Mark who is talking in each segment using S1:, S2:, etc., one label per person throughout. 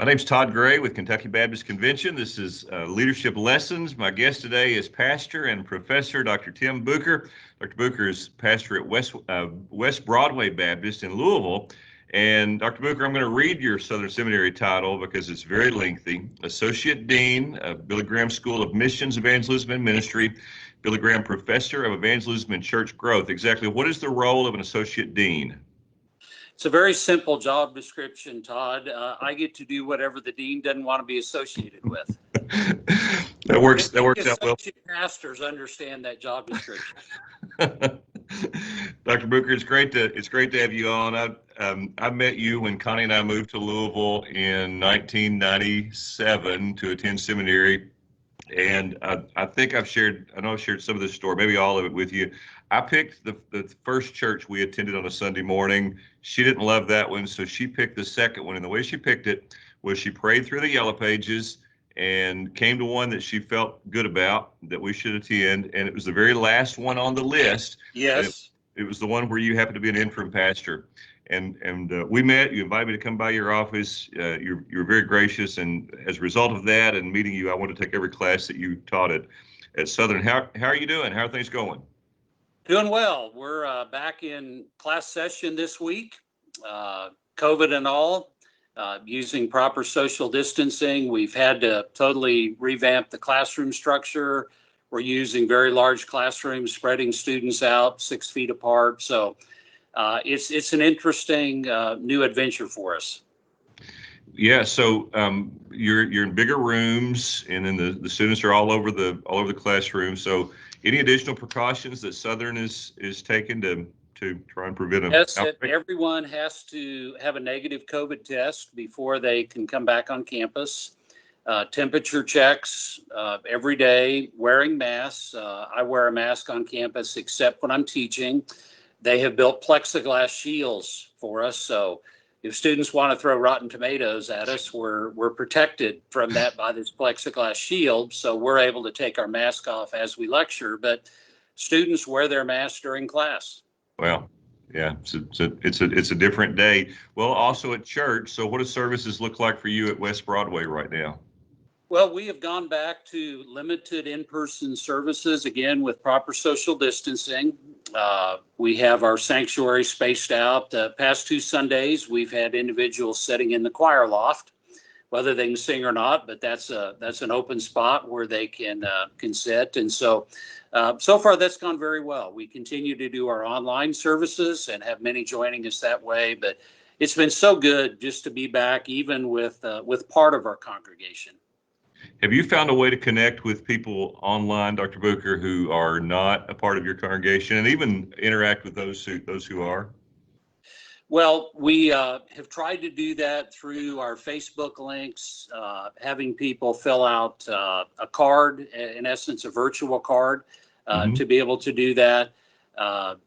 S1: My name's Todd Gray with Kentucky Baptist Convention. This is Leadership Lessons. My guest today is pastor and professor Dr. Tim Beougher. Dr. Beougher is pastor at West Broadway Baptist in Louisville. And Dr. Beougher, I'm going to read your Southern Seminary title because it's very lengthy. Associate Dean of Billy Graham School of Missions, Evangelism, and Ministry, Billy Graham Professor of Evangelism and Church Growth. Exactly what is the role of an Associate Dean?
S2: It's a very simple job description, Todd. I get to do whatever the dean doesn't want to be associated with.
S1: That works out well.
S2: Pastors understand that job description.
S1: Dr. Beougher, it's great to have you on. I met you when Connie and I moved to Louisville in 1997 to attend seminary, and I think I've shared some of this story, maybe all of it with you. I picked the first church we attended on a Sunday morning. She didn't love that one, so she picked the second one. And the way she picked it was she prayed through the yellow pages and came to one that she felt good about that we should attend. And it was the very last one on the list.
S2: Yes.
S1: It was the one where you happened to be an interim pastor. And we met. You invited me to come by your office. You were very gracious. And as a result of that and meeting you, I want to take every class that you taught at Southern. How are you doing? How are things going?
S2: Doing well. We're back in class session this week, COVID and all, using proper social distancing. We've had to totally revamp the classroom structure. We're using very large classrooms, spreading students out 6 feet apart. So it's an interesting new adventure for us.
S1: Yeah, so you're in bigger rooms, and then the students are all over the classroom. So any additional precautions that Southern is taking to try and prevent an outbreak?
S2: Everyone has to have a negative COVID test before they can come back on campus. Temperature checks every day, wearing masks. I wear a mask on campus except when I'm teaching. They have built plexiglass shields for us, so if students want to throw rotten tomatoes at us, we're protected from that by this plexiglass shield. So we're able to take our mask off as we lecture, but students wear their masks during class.
S1: Well, yeah, it's a different day. Well, also at church. So what do services look like for you at West Broadway right now?
S2: Well, we have gone back to limited in-person services, again, with proper social distancing. We have our sanctuary spaced out. The past 2 Sundays, we've had individuals sitting in the choir loft, whether they can sing or not, but that's an open spot where they can sit. And so far, that's gone very well. We continue to do our online services and have many joining us that way, but it's been so good just to be back, even with part of our congregation.
S1: Have you found a way to connect with people online, Dr. Beougher, who are not a part of your congregation, and even interact with those who are?
S2: Well, we have tried to do that through our Facebook links, having people fill out a card, in essence, a virtual card, to be able to do that.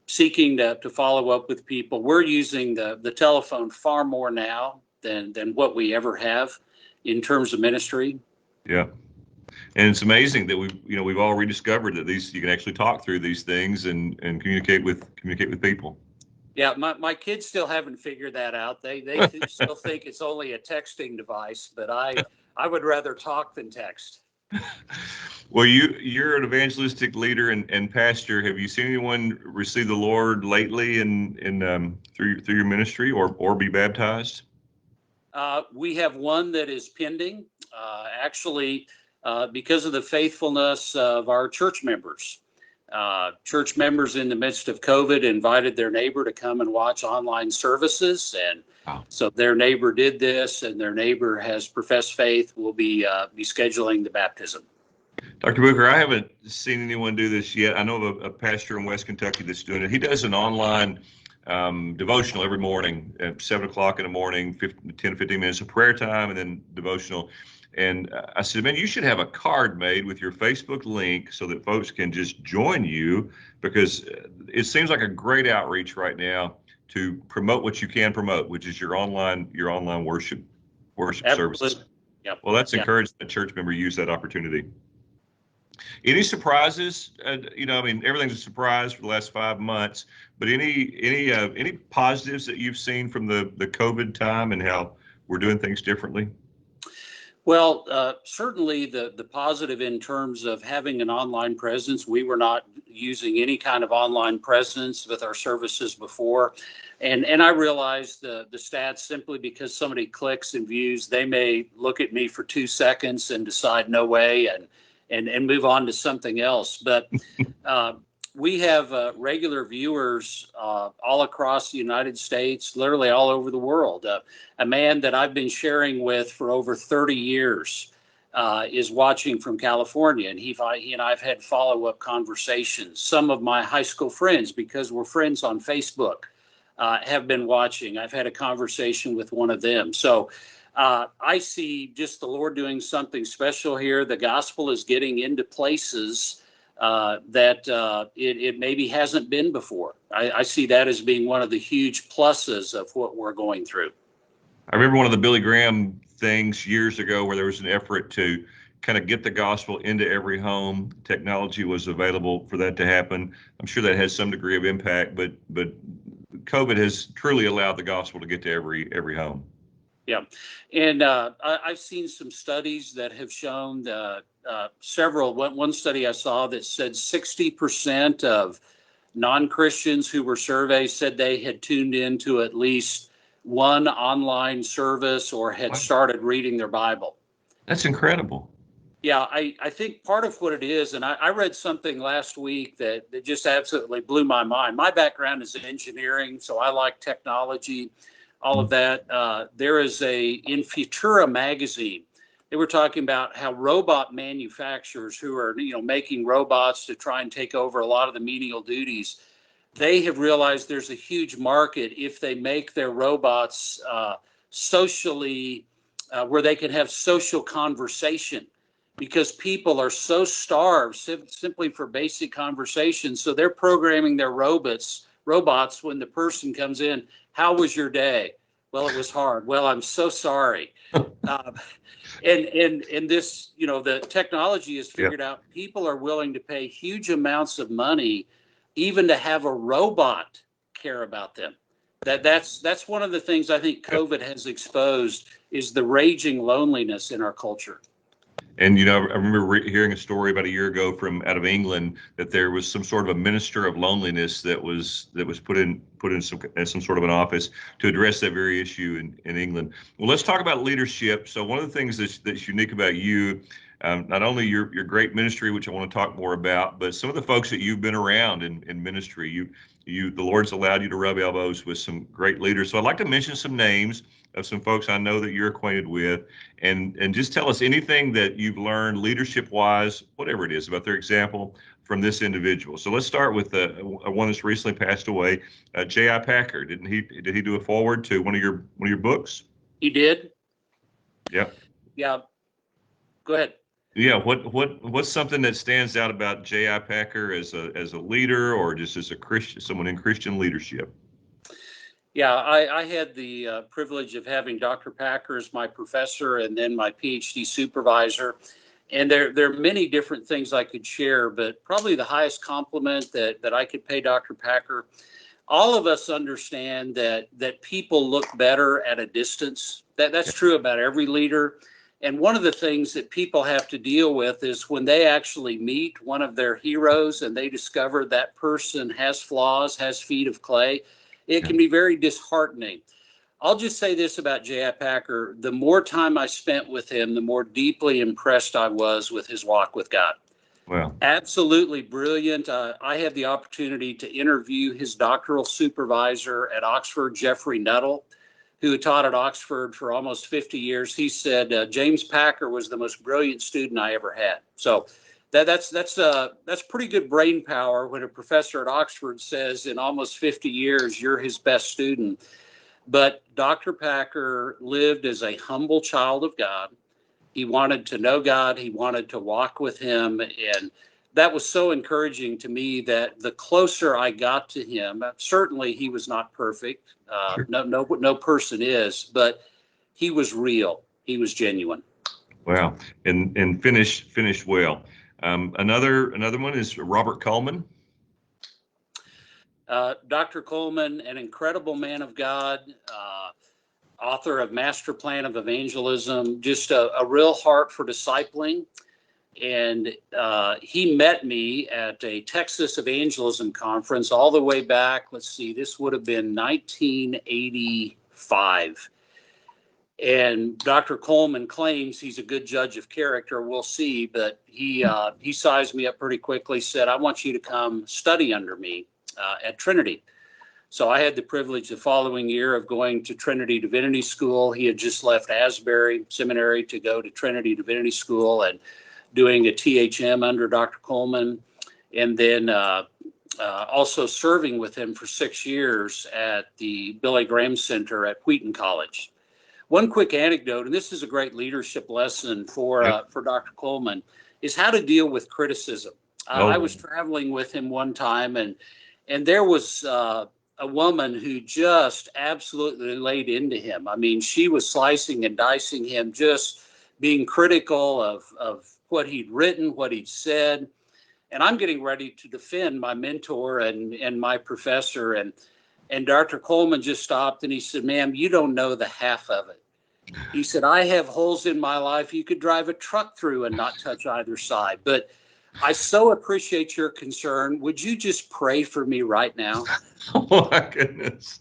S2: Seeking to follow up with people. We're using the telephone far more now than what we ever have in terms of ministry.
S1: Yeah. And it's amazing that we've all rediscovered that you can actually talk through these things and communicate with people.
S2: Yeah, my kids still haven't figured that out. They still think it's only a texting device, but I would rather talk than text.
S1: Well, you're an evangelistic leader and pastor. Have you seen anyone receive the Lord lately through your ministry or be baptized?
S2: We have one that is pending, actually, because of the faithfulness of our church members. Church members in the midst of COVID invited their neighbor to come and watch online services. And so their neighbor did this, and their neighbor has professed faith. We'll be scheduling the baptism.
S1: Dr. Beougher, I haven't seen anyone do this yet. I know of a pastor in West Kentucky that's doing it. He does an online devotional every morning at 7 o'clock in the morning, 10 to 15 minutes of prayer time, and then devotional. And I said, man, you should have a card made with your Facebook link so that folks can just join you, because it seems like a great outreach right now to promote what you can promote, which is your online worship services.
S2: Yep.
S1: Well, that's encouraged that church member use that opportunity. Any surprises? Everything's a surprise for the last 5 months, but any positives that you've seen from the COVID time and how we're doing things differently?
S2: Well, certainly the positive in terms of having an online presence. We were not using any kind of online presence with our services before. And I realized the stats simply because somebody clicks and views, they may look at me for 2 seconds and decide no way and move on to something else. But we have regular viewers all across the United States, literally all over the world. A man that I've been sharing with for over 30 years is watching from California, and he and I've had follow-up conversations. Some of my high school friends, because we're friends on Facebook, have been watching. I've had a conversation with one of them. So I see just the Lord doing something special here. The gospel is getting into places that it maybe hasn't been before. I see that as being one of the huge pluses of what we're going through.
S1: I remember one of the Billy Graham things years ago where there was an effort to kind of get the gospel into every home. Technology was available for that to happen. I'm sure that has some degree of impact, but COVID has truly allowed the gospel to get to every home.
S2: Yeah, and I've seen some studies that have shown several. One study I saw that said 60% of non-Christians who were surveyed said they had tuned into at least one online service or had started reading their Bible.
S1: That's incredible.
S2: Yeah, I think part of what it is, and I read something last week that just absolutely blew my mind. My background is in engineering, so I like technology, all of that. There is in Futura magazine, they were talking about how robot manufacturers who are, making robots to try and take over a lot of the menial duties, they have realized there's a huge market if they make their robots socially, where they can have social conversation, because people are so starved simply for basic conversation. So they're programming their robots when the person comes in. How was your day? Well, it was hard. Well, I'm so sorry. And this, the technology has figured out people are willing to pay huge amounts of money even to have a robot care about them. That's one of the things I think COVID has exposed is the raging loneliness in our culture.
S1: And, I remember hearing a story about a year ago from out of England that there was some sort of a minister of loneliness that was put in some sort of an office to address that very issue in England. Well, let's talk about leadership. So one of the things that's unique about you, not only your great ministry, which I want to talk more about, but some of the folks that you've been around in ministry. The Lord's allowed you to rub elbows with some great leaders. So I'd like to mention some names of some folks I know that you're acquainted with, and just tell us anything that you've learned leadership-wise, whatever it is, about their example from this individual. So let's start with one that's recently passed away, J.I. Packer. Did he do a foreword to one of your books?
S2: He did.
S1: Yeah.
S2: Yeah. Go ahead.
S1: Yeah. What's something that stands out about J.I. Packer as a leader, or just as a Christian, someone in Christian leadership?
S2: Yeah, I had the privilege of having Dr. Packer as my professor and then my PhD supervisor. And there are many different things I could share, but probably the highest compliment that I could pay Dr. Packer, all of us understand that people look better at a distance. That's true about every leader. And one of the things that people have to deal with is when they actually meet one of their heroes and they discover that person has flaws, has feet of clay, it can be very disheartening. I'll just say this about J.I. Packer. The more time I spent with him, the more deeply impressed I was with his walk with God.
S1: Wow.
S2: Absolutely brilliant. I had the opportunity to interview his doctoral supervisor at Oxford, Jeffrey Nuttall, who taught at Oxford for almost 50 years. He said, James Packer was the most brilliant student I ever had. So that's pretty good brain power when a professor at Oxford says in almost 50 years, you're his best student. But Dr. Packer lived as a humble child of God. He wanted to know God. He wanted to walk with him. And that was so encouraging to me that the closer I got to him, certainly he was not perfect.
S1: Sure.
S2: No person is, but he was real. He was genuine.
S1: Wow. And finished well. Another one is Robert Coleman.
S2: Dr. Coleman, an incredible man of God. author of Master Plan of Evangelism, just a real heart for discipling. And he met me at a Texas evangelism conference all the way back. Let's see, this would have been 1985. And Dr. Coleman claims he's a good judge of character. We'll see. But he sized me up pretty quickly, said, I want you to come study under me at Trinity. So I had the privilege the following year of going to Trinity Divinity School. He had just left Asbury Seminary to go to Trinity Divinity School and doing a THM under Dr. Coleman, and then also serving with him for 6 years at the Billy Graham Center at Wheaton College. One quick anecdote, and this is a great leadership lesson for Dr. Coleman, is how to deal with criticism. I was traveling with him one time, and there was a woman who just absolutely laid into him. I mean, she was slicing and dicing him, just being critical of what he'd written, what he'd said. And I'm getting ready to defend my mentor and my professor. And Dr. Coleman just stopped and he said, ma'am, you don't know the half of it. He said, I have holes in my life you could drive a truck through and not touch either side. But I so appreciate your concern. Would you just pray for me right now?
S1: Oh, my goodness.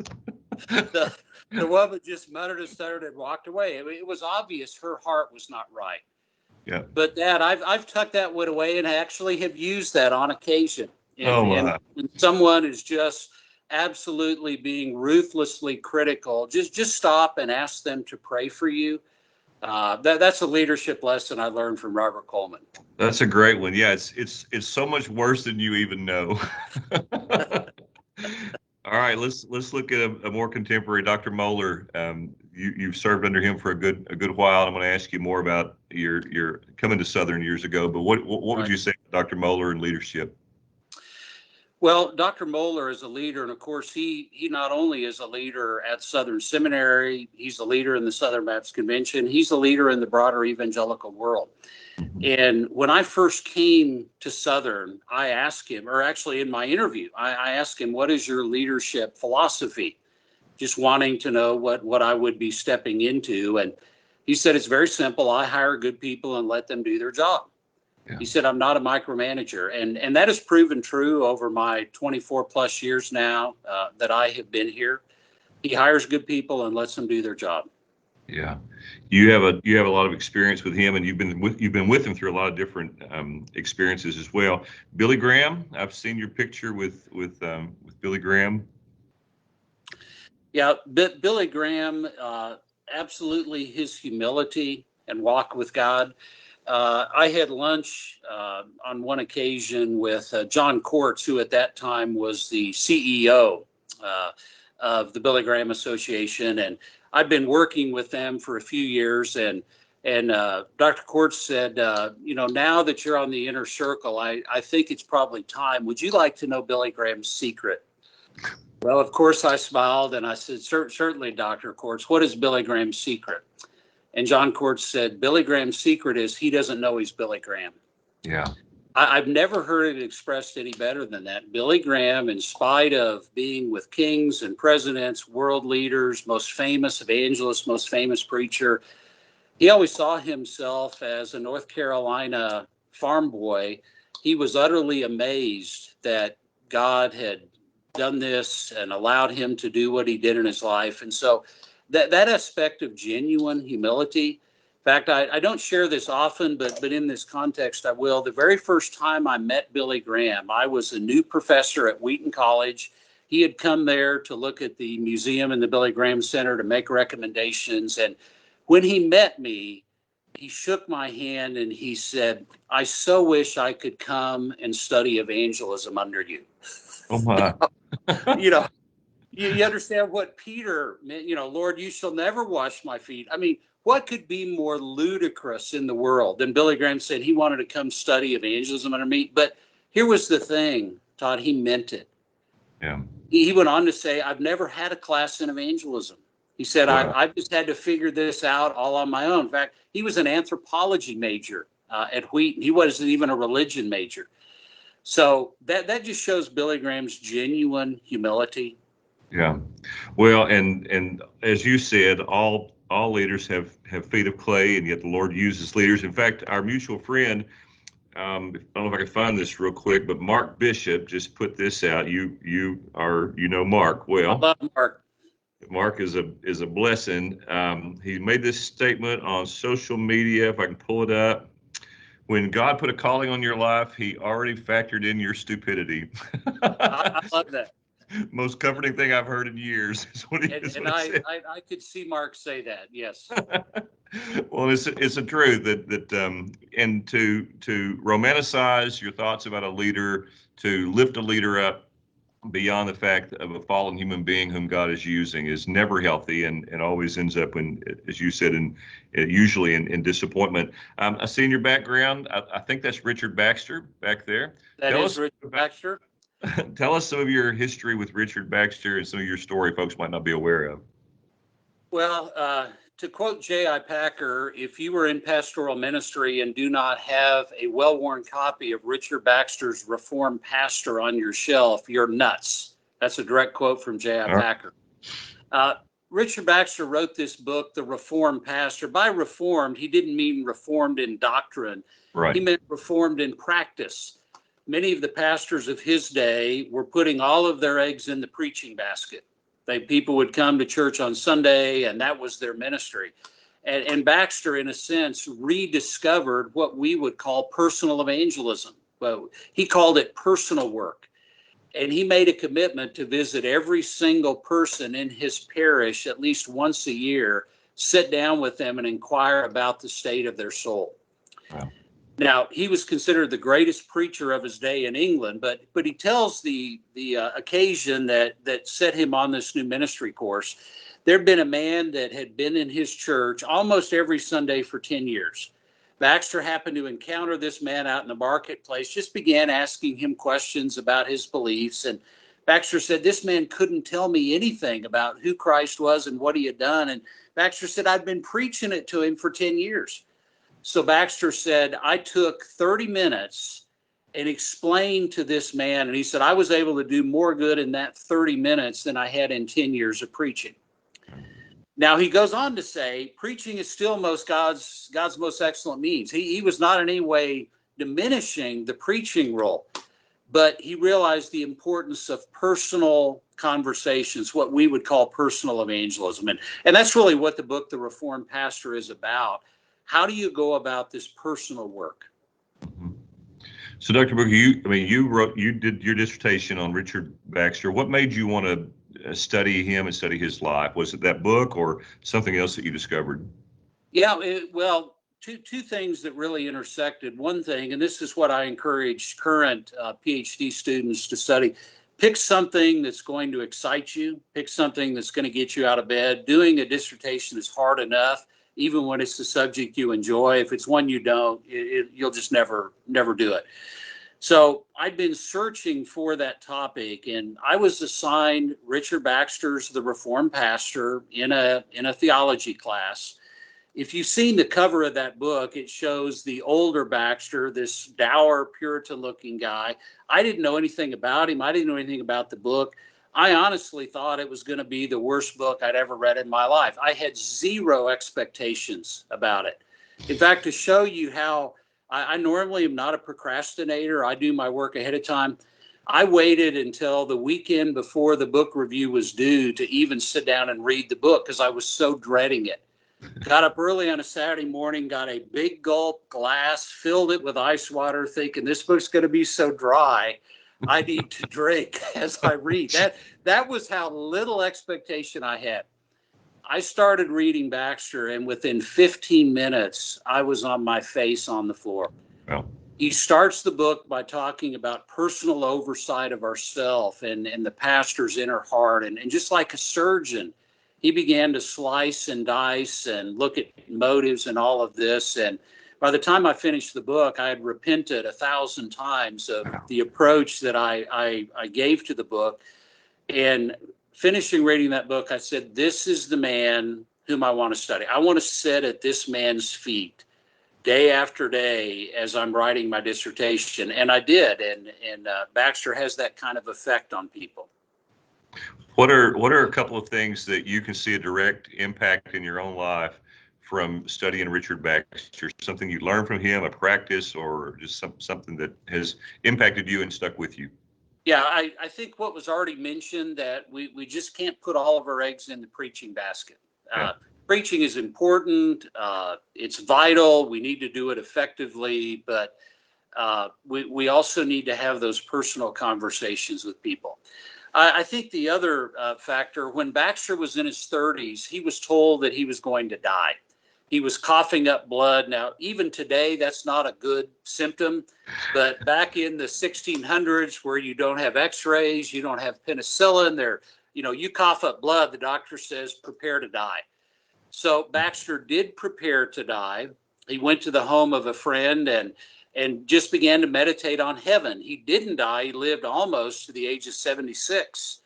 S2: The woman just muttered and stuttered and walked away. It was obvious her heart was not right.
S1: Yeah.
S2: But Dad, I've tucked that one away and actually have used that on occasion. And when someone is just absolutely being ruthlessly critical, just stop and ask them to pray for you. That's a leadership lesson I learned from Robert Coleman.
S1: That's a great one. Yeah, it's so much worse than you even know. All right, let's look at a more contemporary Dr. Moeller. You've served under him for a good while. I'm going to ask you more about your coming to Southern years ago. But what would you say about Dr. Moeller and leadership?
S2: Well, Dr. Moeller is a leader, and of course, he not only is a leader at Southern Seminary, he's a leader in the Southern Baptist Convention, he's a leader in the broader evangelical world. And when I first came to Southern, I asked him, or actually in my interview, I asked him, what is your leadership philosophy? Just wanting to know what I would be stepping into. And he said, it's very simple. I hire good people and let them do their job. Yeah. He said, I'm not a micromanager. And that has proven true over my 24 plus years now that I have been here. He hires good people and lets them do their job.
S1: Yeah, you have a lot of experience with him, and you've been with him through a lot of different experiences as well. Billy Graham, I've seen your picture with Billy Graham.
S2: Yeah, Billy Graham, absolutely his humility and walk with God. I had lunch on one occasion with John Courts, who at that time was the CEO of the Billy Graham Association, and I've been working with them for a few years. And Dr. Courts said, now that you're on the inner circle, I think it's probably time. Would you like to know Billy Graham's secret? Well, of course, I smiled and I said, certainly, Dr. Courts, what is Billy Graham's secret? And John Courts said, Billy Graham's secret is he doesn't know he's Billy Graham.
S1: Yeah.
S2: I've never heard it expressed any better than that. Billy Graham, in spite of being with kings and presidents, world leaders, most famous evangelist, most famous preacher, he always saw himself as a North Carolina farm boy. He was utterly amazed that God had done this and allowed him to do what he did in his life. And so that aspect of genuine humility, in fact, I don't share this often, but in this context, I will. The very first time I met Billy Graham, I was a new professor at Wheaton College. He had come there to look at the museum and the Billy Graham Center to make recommendations. And when he met me, he shook my hand and he said, I so wish I could come and study evangelism under you.
S1: Oh, my.
S2: You understand what Peter meant, Lord, you shall never wash my feet. I mean, what could be more ludicrous in the world than Billy Graham said he wanted to come study evangelism under me? But here was the thing, Todd, he meant it.
S1: Yeah.
S2: He went on to say, I've never had a class in evangelism. He said, wow. I've just had to figure this out all on my own. In fact, he was an anthropology major at Wheaton. He wasn't even a religion major. So that just shows Billy Graham's genuine humility.
S1: Yeah. Well, and as you said, all leaders have feet of clay, and yet the Lord uses leaders. In fact, our mutual friend, I don't know if I can find this real quick, but Mark Bishop just put this out. You know Mark
S2: I
S1: well.
S2: love Mark.
S1: Mark is a blessing. He made this statement on social media. If I can pull it up. When God put a calling on your life, He already factored in your stupidity.
S2: I love that.
S1: Most comforting thing I've heard in years is
S2: And
S1: what it said.
S2: I could see Mark say that. Yes.
S1: Well, it's a truth that and to romanticize your thoughts about a leader, to lift a leader up beyond the fact of a fallen human being whom God is using is never healthy and always ends up in, as you said, usually in disappointment. I see in your background, I think that's Richard Baxter back there.
S2: That
S1: Tell
S2: is
S1: us
S2: Richard
S1: about,
S2: Baxter.
S1: tell us some of your history with Richard Baxter and some of your story folks might not be aware of.
S2: Well, to quote J.I. Packer, if you were in pastoral ministry and do not have a well-worn copy of Richard Baxter's Reformed Pastor on your shelf, you're nuts. That's a direct quote from J.I.
S1: All right.
S2: Packer. Uh, Richard Baxter wrote this book, The Reformed Pastor. By reformed, he didn't mean reformed in doctrine. He
S1: Right.
S2: meant reformed in practice. Many of the pastors of his day were putting all of their eggs in the preaching basket. People would come to church on Sunday, and that was their ministry. And Baxter, in a sense, rediscovered what we would call personal evangelism. Well, he called it personal work. And he made a commitment to visit every single person in his parish at least once a year, sit down with them and inquire about the state of their soul.
S1: Wow.
S2: Now, he was considered the greatest preacher of his day in England, but he tells the occasion that set him on this new ministry course. There'd been a man that had been in his church almost every Sunday for 10 years. Baxter happened to encounter this man out in the marketplace, just began asking him questions about his beliefs. And Baxter said, this man couldn't tell me anything about who Christ was and what he had done. And Baxter said, I'd been preaching it to him for 10 years. So Baxter said, I took 30 minutes and explained to this man. And he said, I was able to do more good in that 30 minutes than I had in 10 years of preaching. Now, he goes on to say, preaching is still God's most excellent means. He was not in any way diminishing the preaching role, but he realized the importance of personal conversations, what we would call personal evangelism. And that's really what the book, The Reformed Pastor, is about. How do you go about this personal work?
S1: Mhm. So, Dr. Booker, you did your dissertation on Richard Baxter. What made you want to study him and study his life? Was it that book or something else that you discovered?
S2: Yeah, well, two things that really intersected. One thing, and this is what I encourage current PhD students to study: pick something that's going to excite you. Pick something that's going to get you out of bed. Doing a dissertation is hard enough, even when it's the subject you enjoy. If it's one you don't, you'll just never do it. So I'd been searching for that topic, and I was assigned Richard Baxter's The Reformed Pastor in a theology class. If you've seen the cover of that book, it shows the older Baxter, this dour Puritan-looking guy. I didn't know anything about him. I didn't know anything about the book. I honestly thought it was going to be the worst book I'd ever read in my life. I had zero expectations about it. In fact, to show you how I normally am not a procrastinator, I do my work ahead of time. I waited until the weekend before the book review was due to even sit down and read the book because I was so dreading it. Got up early on a Saturday morning, got a big gulp glass, filled it with ice water, thinking this book's going to be so dry, I need to drink as I read. That was how little expectation I had. I started reading Baxter, and within 15 minutes, I was on my face on the floor.
S1: Well,
S2: He starts the book by talking about personal oversight of ourself and the pastor's inner heart. And just like a surgeon, he began to slice and dice and look at motives and all of this. And by the time I finished the book, I had repented 1,000 times of the approach that I gave to the book. And finishing reading that book, I said, this is the man whom I want to study. I want to sit at this man's feet day after day as I'm writing my dissertation. And I did. And Baxter has that kind of effect on people.
S1: What are a couple of things that you can see a direct impact in your own life from studying Richard Baxter? Something you learned from him, a practice, or just something that has impacted you and stuck with you?
S2: Yeah, I think what was already mentioned, that we just can't put all of our eggs in the preaching basket.
S1: Yeah.
S2: Preaching is important. It's vital. We need to do it effectively, but we also need to have those personal conversations with people. I think the other factor, when Baxter was in his 30s, he was told that he was going to die. He was coughing up blood. Now, even today, that's not a good symptom. But back in the 1600s, where you don't have x-rays, you don't have penicillin, you cough up blood, the doctor says, prepare to die. So Baxter did prepare to die. He went to the home of a friend and just began to meditate on heaven. He didn't die. He lived almost to the age of 76.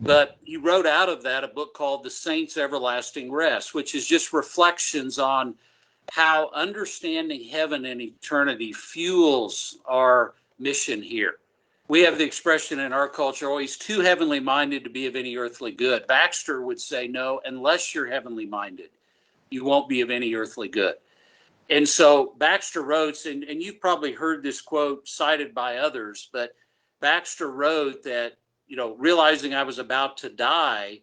S2: But he wrote out of that a book called The Saints' Everlasting Rest, which is just reflections on how understanding heaven and eternity fuels our mission here. We have the expression in our culture, oh, he's too heavenly minded to be of any earthly good. Baxter would say, no, unless you're heavenly minded, you won't be of any earthly good. And so Baxter wrote, and you've probably heard this quote cited by others, but Baxter wrote that, realizing I was about to die,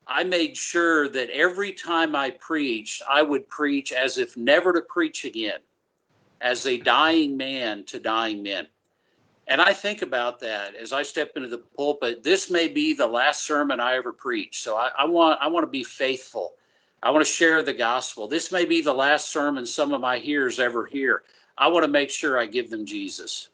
S2: I made sure that every time I preached, I would preach as if never to preach again, as a dying man to dying men. And I think about that as I step into the pulpit. This may be the last sermon I ever preach. So I want to be faithful. I want to share the gospel. This may be the last sermon some of my hearers ever hear. I want to make sure I give them Jesus.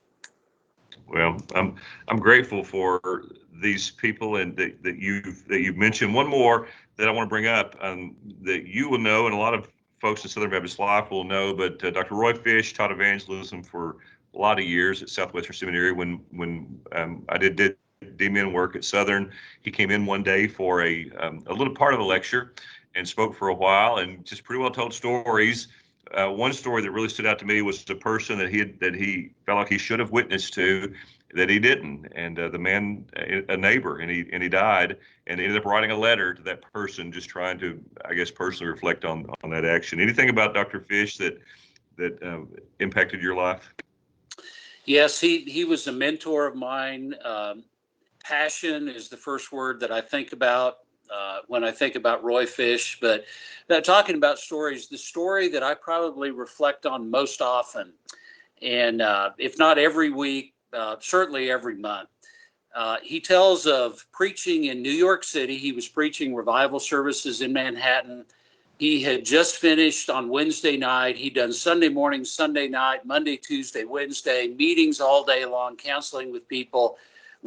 S1: Well, I'm grateful for these people and that you've mentioned. One more that I want to bring up that you will know, and a lot of folks in Southern Baptist Life will know. But Dr. Roy Fish taught evangelism for a lot of years at Southwestern Seminary. When I did DMin work at Southern, he came in one day for a little part of a lecture and spoke for a while and just pretty well told stories. One story that really stood out to me was the person that he felt like he should have witnessed to, that he didn't, and the man, a neighbor, and he died, and ended up writing a letter to that person, just trying to, I guess, personally reflect on that action. Anything about Dr. Fish that impacted your life?
S2: Yes, he was a mentor of mine. Passion is the first word that I think about when I think about Roy Fish. But talking about stories, the story that I probably reflect on most often, and if not every week, certainly every month, he tells of preaching in New York City. He was preaching revival services in Manhattan. He had just finished on Wednesday night. He'd done Sunday morning, Sunday night, Monday, Tuesday, Wednesday, meetings all day long, counseling with people.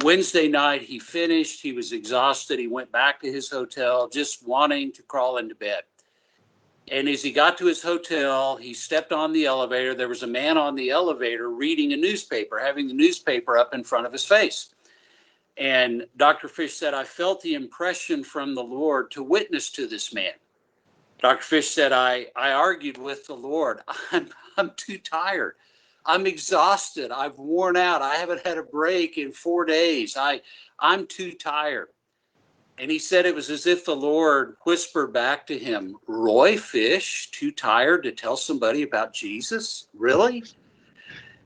S2: Wednesday night, he finished. He was exhausted. He went back to his hotel, just wanting to crawl into bed. And as he got to his hotel, he stepped on the elevator. There was a man on the elevator reading a newspaper, having the newspaper up in front of his face. And Dr. Fish said, I felt the impression from the Lord to witness to this man. Dr. Fish said, I argued with the Lord. I'm too tired. I'm exhausted. I've worn out. I haven't had a break in 4 days. I'm too tired. And he said it was as if the Lord whispered back to him, Roy Fish, too tired to tell somebody about Jesus? Really?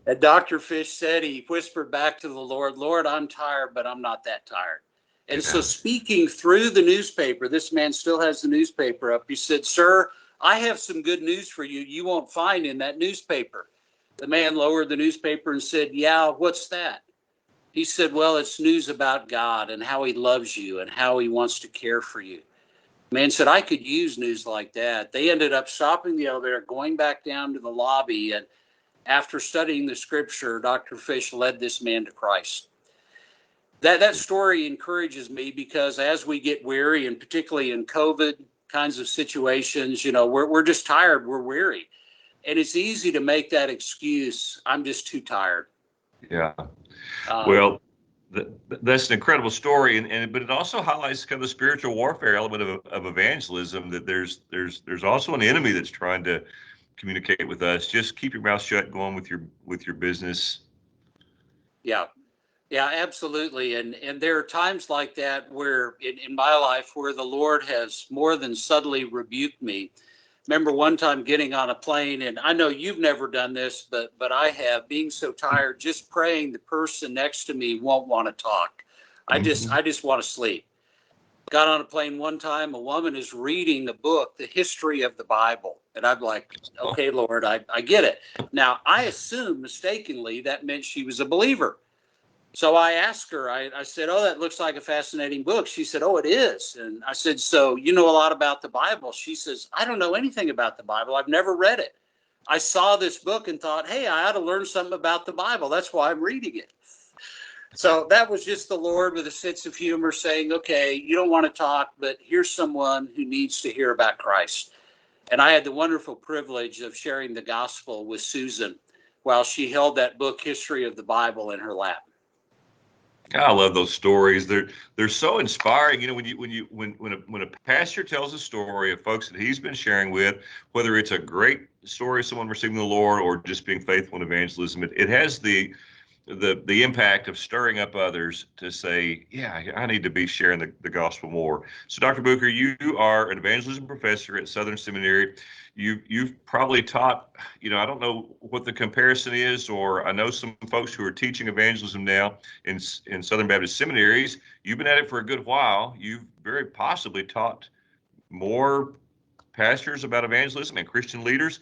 S2: And Dr. Fish said, he whispered back to the Lord, Lord, I'm tired, but I'm not that tired. And so speaking through the newspaper, this man still has the newspaper up. He said, sir, I have some good news for you. You won't find in that newspaper. The man lowered the newspaper and said, yeah, what's that? He said, well, it's news about God and how he loves you and how he wants to care for you. The man said, I could use news like that. They ended up stopping the elevator, going back down to the lobby. And after studying the scripture, Dr. Fish led this man to Christ. That story encourages me because as we get weary, and particularly in COVID kinds of situations, we're just tired, we're weary. And it's easy to make that excuse, I'm just too tired.
S1: Yeah. Well, that's an incredible story, but it also highlights kind of the spiritual warfare element of evangelism. That there's also an enemy that's trying to communicate with us. Just keep your mouth shut, go on with your business.
S2: Yeah, Yeah, absolutely. And there are times like that where in my life where the Lord has more than subtly rebuked me. Remember one time getting on a plane, and I know you've never done this, but I have, being so tired, just praying the person next to me won't want to talk.
S1: Hmm.
S2: I just want to sleep. Got on a plane one time, a woman is reading a book, The History of the Bible. And I'm like, okay, Lord, I get it. Now, I assumed mistakenly that meant she was a believer. So I asked her, I said, oh, that looks like a fascinating book. She said, oh, it is. And I said, so you know a lot about the Bible? She says, I don't know anything about the Bible. I've never read it. I saw this book and thought, hey, I ought to learn something about the Bible. That's why I'm reading it. So that was just the Lord with a sense of humor saying, okay, you don't want to talk, but here's someone who needs to hear about Christ. And I had the wonderful privilege of sharing the gospel with Susan while she held that book, History of the Bible, in her lap.
S1: I love those stories. They're so inspiring. You know, when a pastor tells a story of folks that he's been sharing with, whether it's a great story of someone receiving the Lord or just being faithful in evangelism, it has the impact of stirring up others to say, yeah, I need to be sharing the gospel more. So, Dr. Beougher, you are an evangelism professor at Southern Seminary. You've probably taught, I don't know what the comparison is, or I know some folks who are teaching evangelism now in Southern Baptist seminaries. You've been at it for a good while. You've very possibly taught more pastors about evangelism and Christian leaders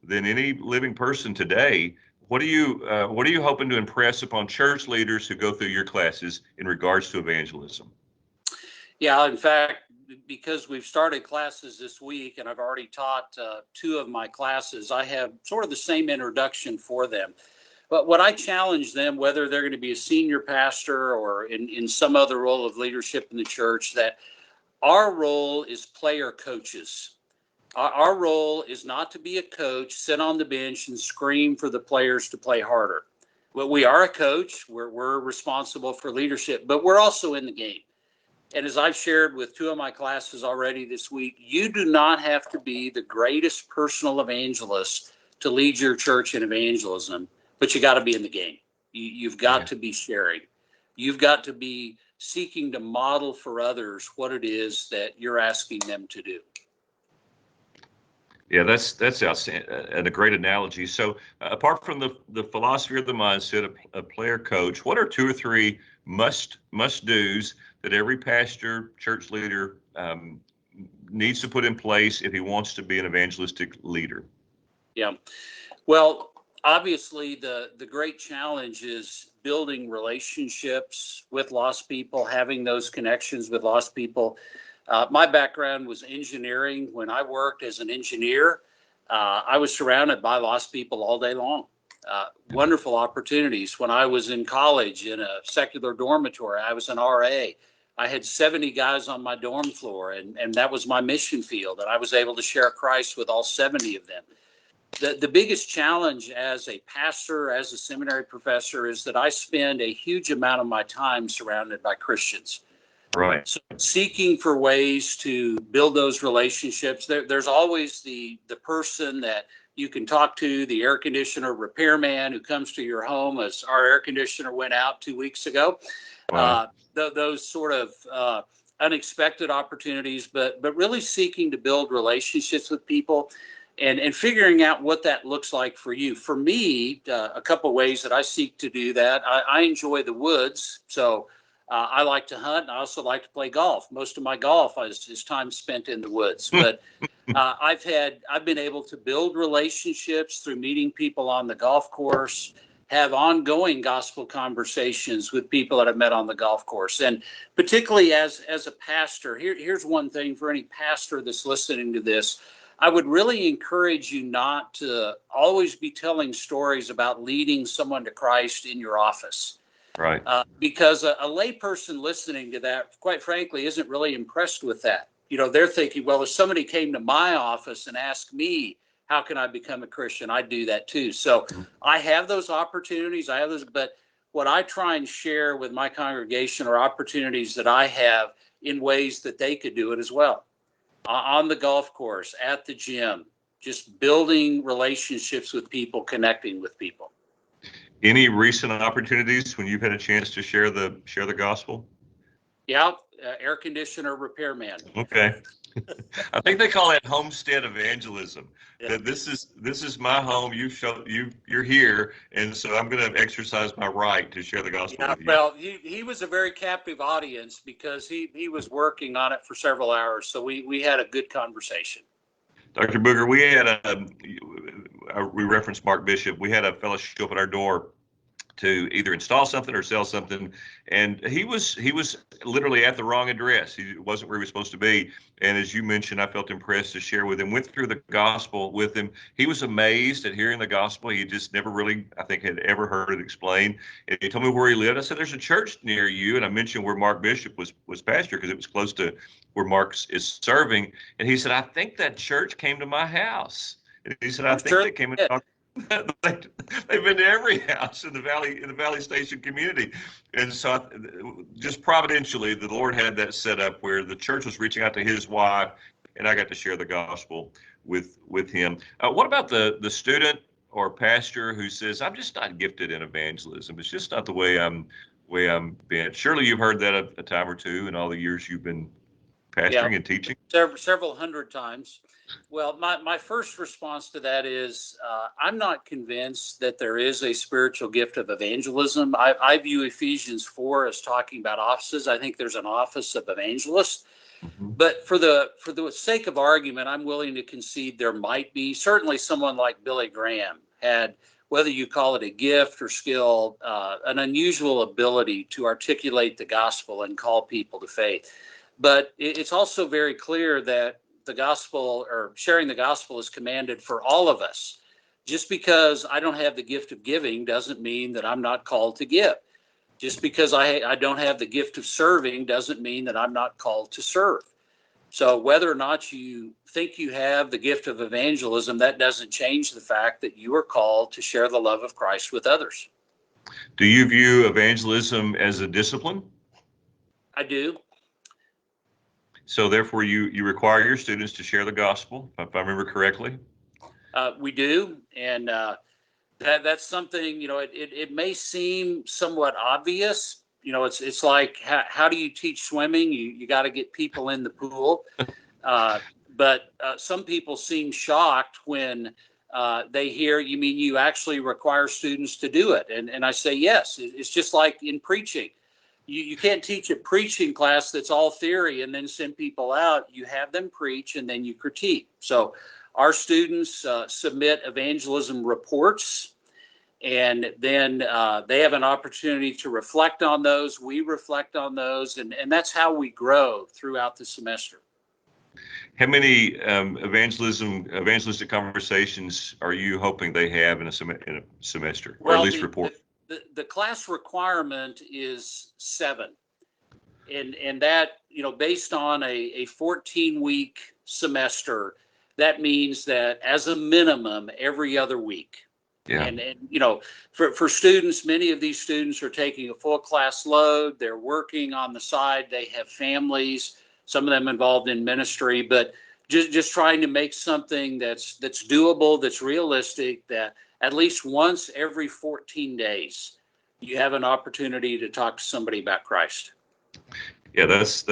S1: than any living person today. What are you hoping to impress upon church leaders who go through your classes in regards to evangelism?
S2: Yeah, in fact, because we've started classes this week and I've already taught two of my classes, I have sort of the same introduction for them. But what I challenge them, whether they're going to be a senior pastor or in some other role of leadership in the church, that our role is player coaches. Our role is not to be a coach, sit on the bench and scream for the players to play harder. Well, we are a coach. We're responsible for leadership, but we're also in the game. And as I've shared with two of my classes already this week, you do not have to be the greatest personal evangelist to lead your church in evangelism, but you got to be in the game. You've got
S1: Yeah.
S2: to be sharing. You've got to be seeking to model for others what it is that you're asking them to do.
S1: Yeah, that's outstanding and a great analogy. So, apart from the philosophy or the mindset of a player coach, what are two or three must do's that every pastor, church leader needs to put in place if he wants to be an evangelistic leader?
S2: Yeah. Well, obviously, the great challenge is building relationships with lost people, having those connections with lost people. My background was engineering. When I worked as an engineer, I was surrounded by lost people all day long. Wonderful opportunities. When I was in college in a secular dormitory, I was an RA. I had 70 guys on my dorm floor, and that was my mission field. And I was able to share Christ with all 70 of them. The biggest challenge as a pastor, as a seminary professor, is that I spend a huge amount of my time surrounded by Christians.
S1: Right.
S2: So seeking for ways to build those relationships. There's always the person that you can talk to, the air conditioner repairman who comes to your home, as our air conditioner went out 2 weeks ago.
S1: Wow.
S2: Those sort of unexpected opportunities, but really seeking to build relationships with people and figuring out what that looks like for you. For me, a couple ways that I seek to do that. I enjoy the woods, so I like to hunt, and I also like to play golf. Most of my golf is time spent in the woods. But I've been able to build relationships through meeting people on the golf course, have ongoing gospel conversations with people that I've met on the golf course. And particularly as a pastor, here's one thing for any pastor that's listening to this. I would really encourage you not to always be telling stories about leading someone to Christ in your office.
S1: Right.
S2: Because a layperson listening to that, quite frankly, isn't really impressed with that. They're thinking, well, if somebody came to my office and asked me, how can I become a Christian? I'd do that too. So I have those opportunities. But what I try and share with my congregation are opportunities that I have in ways that they could do it as well. On the golf course, at the gym, just building relationships with people, connecting with people.
S1: Any recent opportunities when you've had a chance to share the gospel?
S2: Yeah, air conditioner repairman.
S1: Okay. I think they call that homestead evangelism.
S2: Yeah.
S1: That this is my home. You're here, and so I'm going to exercise my right to share the gospel
S2: Yeah,
S1: with you.
S2: well, he was a very captive audience because he was working on it for several hours. So we had a good conversation.
S1: Dr. Beougher, we had we referenced Mark Bishop. We had a fellow show up at our door to either install something or sell something, and he was literally at the wrong address. He wasn't where he was supposed to be. And as you mentioned, I felt impressed to share with him. Went through the gospel with him. He was amazed at hearing the gospel. He just never really, I think, had ever heard it explained. And he told me where he lived. I said, "There's a church near you," and I mentioned where Mark Bishop was pastor because it was close to where Mark is serving. And he said, "I think that church came to my house." And he said, "I
S2: I'm
S1: think
S2: sure
S1: they came and
S2: they did.
S1: talked." They've been to every house in the Valley Station community, and so just providentially, the Lord had that set up where the church was reaching out to his wife, and I got to share the gospel with him. What about the student or pastor who says, "I'm just not gifted in evangelism. It's just not the way I'm bent." Surely you've heard that a time or two in all the years you've been
S2: Yeah,
S1: pastoring and teaching.
S2: several hundred times. Well, my first response to that is I'm not convinced that there is a spiritual gift of evangelism. I view Ephesians 4 as talking about offices. I think there's an office of evangelist.
S1: Mhm.
S2: But for the sake of argument, I'm willing to concede there might be. Certainly, someone like Billy Graham had, whether you call it a gift or skill, an unusual ability to articulate the gospel and call people to faith. But it's also very clear that the gospel or sharing the gospel is commanded for all of us. Just because I don't have the gift of giving doesn't mean that I'm not called to give. Just because I don't have the gift of serving doesn't mean that I'm not called to serve. So whether or not you think you have the gift of evangelism, that doesn't change the fact that you are called to share the love of Christ with others.
S1: Do you view evangelism as a discipline?
S2: I do.
S1: So therefore, you require your students to share the gospel, if I remember correctly.
S2: We do. And that's something, it may seem somewhat obvious. It's like, how do you teach swimming? You got to get people in the pool. Uh, but some people seem shocked when they hear, you mean you actually require students to do it? And I say, yes, it's just like in preaching. You can't teach a preaching class that's all theory and then send people out. You have them preach and then you critique. So our students submit evangelism reports, and then they have an opportunity to reflect on those. We reflect on those, and that's how we grow throughout the semester.
S1: How many evangelistic conversations are you hoping they have in in a semester, or at
S2: Well,
S1: least
S2: the,
S1: report?
S2: the class requirement is 7. And that, based on a 14-week semester, that means that as a minimum every other week.
S1: Yeah.
S2: And for students, many of these students are taking a full class load. They're working on the side. They have families, some of them involved in ministry, but just trying to make something that's doable, that's realistic, that at least once every 14 days, you have an opportunity to talk to somebody about Christ.
S1: Yeah, that's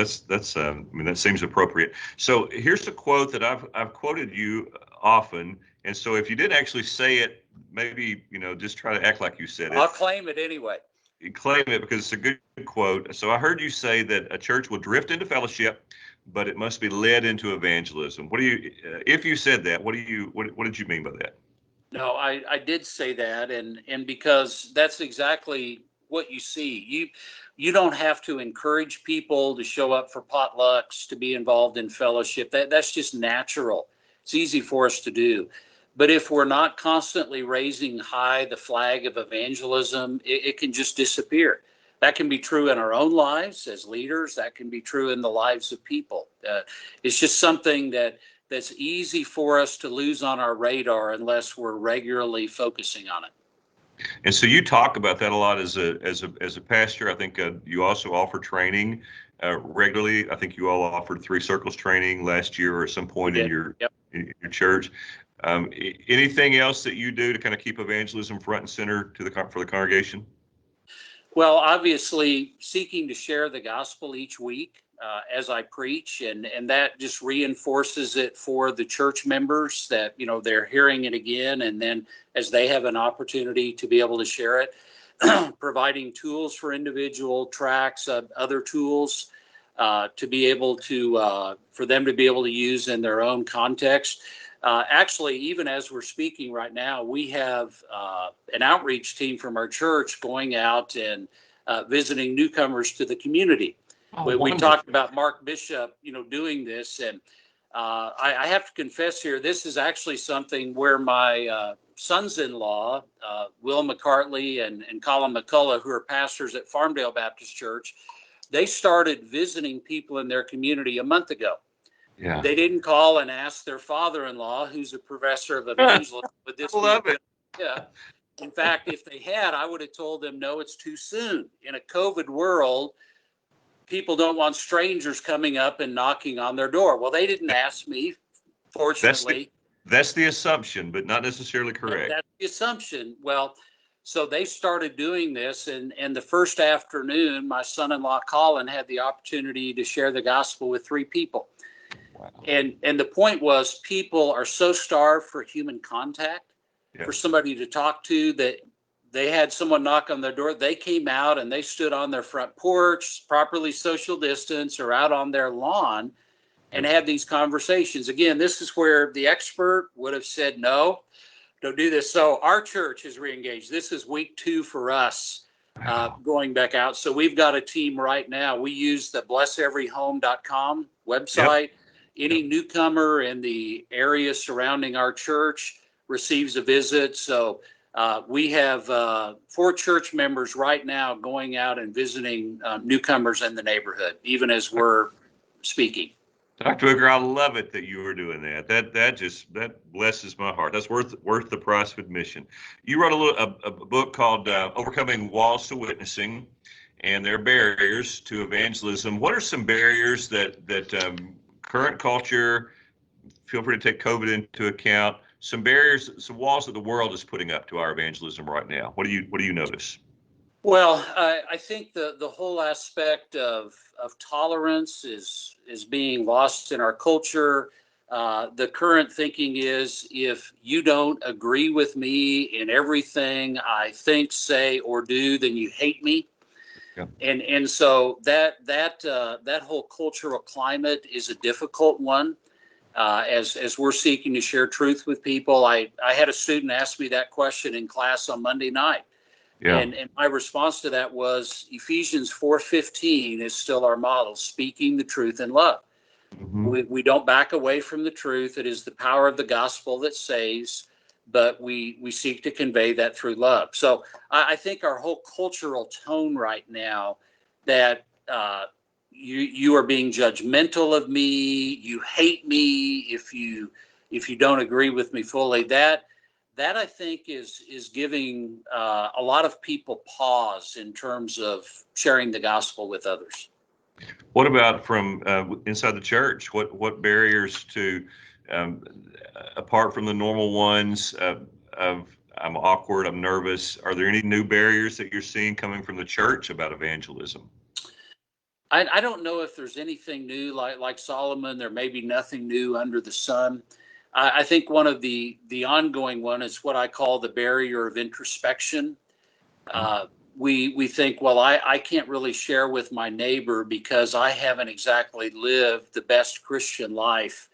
S1: I mean, that seems appropriate. So here's a quote that I've quoted you often, and so if you didn't actually say it, maybe just try to act like you said
S2: I'll
S1: it.
S2: claim it anyway.
S1: You claim it because it's a good quote. So I heard you say that a church will drift into fellowship, but it must be led into evangelism. What do you, if you said that, what did you mean by that?
S2: No, I did say that, and because that's exactly what you see. You don't have to encourage people to show up for potlucks, to be involved in fellowship. That's just natural. It's easy for us to do. But if we're not constantly raising high the flag of evangelism, it can just disappear. That can be true in our own lives as leaders. That can be true in the lives of people. It's just something that's easy for us to lose on our radar unless we're regularly focusing on it.
S1: And so you talk about that a lot as a pastor. I think you also offer training regularly. I think you all offered 3 circles training last year or at some
S2: We
S1: point
S2: did. Yep.
S1: in your church. Anything else that you do to kind of keep evangelism front and center to for the congregation?
S2: Well, obviously, seeking to share the gospel each week as I preach, and that just reinforces it for the church members that, they're hearing it again, and then as they have an opportunity to be able to share it, providing tools for individual tracks, other tools to be able to, for them to be able to use in their own context. Actually, even as we're speaking right now, we have an outreach team from our church going out and visiting newcomers to the community.
S1: Oh,
S2: We talked about Mark Bishop, doing this, and I have to confess here, this is actually something where my sons-in-law, Will McCartley and Colin McCullough, who are pastors at Farmdale Baptist Church, they started visiting people in their community a month ago.
S1: Yeah.
S2: They didn't call and ask their father-in-law, who's a professor of evangelism, would this
S1: I love it.
S2: Yeah. In fact, if they had, I would have told them, no, it's too soon. In a COVID world, people don't want strangers coming up and knocking on their door. Well, they didn't ask me, fortunately.
S1: That's the assumption, but not necessarily correct.
S2: That's the assumption. Well, so they started doing this, and the first afternoon, my son-in-law Colin had the opportunity to share the gospel with 3 people.
S1: Wow.
S2: And the point was, people are so starved for human contact, for somebody to talk to, that they had someone knock on their door. They came out and they stood on their front porch, properly social distance, or out on their lawn, and had these conversations. Again, this is where the expert would have said, no, don't do this. So our church is reengaged. This is week 2 for us, going back out. So we've got a team right now. We use the blesseveryhome.com website. Yep. Any newcomer in the area surrounding our church receives a visit. So we have 4 church members right now going out and visiting newcomers in the neighborhood, even as we're speaking.
S1: Dr. Beougher, I love it that you are doing that. That blesses my heart. That's worth the price of admission. You wrote a book called Overcoming Walls to Witnessing, and there are barriers to evangelism. What are some barriers that current culture, feel free to take COVID into account, some barriers, some walls that the world is putting up to our evangelism right now? What do you notice?
S2: Well, I think the whole aspect of tolerance is being lost in our culture. The current thinking is, if you don't agree with me in everything I think, say, or do, then you hate me. Yeah. And so that whole cultural climate is a difficult one. As we're seeking to share truth with people, I had a student ask me that question in class on Monday night. Yeah. And my response to that was, Ephesians 4:15 is still our model, speaking the truth in love. Mm-hmm. We don't back away from the truth. It is the power of the gospel that saves, but we seek to convey that through love. So I think our whole cultural tone right now, that you are being judgmental of me, you hate me if you don't agree with me fully, that I think is giving a lot of people pause in terms of sharing the gospel with others.
S1: What about from inside the church? What barriers to, apart from the normal ones of I'm awkward, I'm nervous, are there any new barriers that you're seeing coming from the church about evangelism?
S2: I don't know if there's anything new, like Solomon. There may be nothing new under the sun. I think one of the ongoing one is what I call the barrier of introspection. We think, well, I can't really share with my neighbor because I haven't exactly lived the best Christian life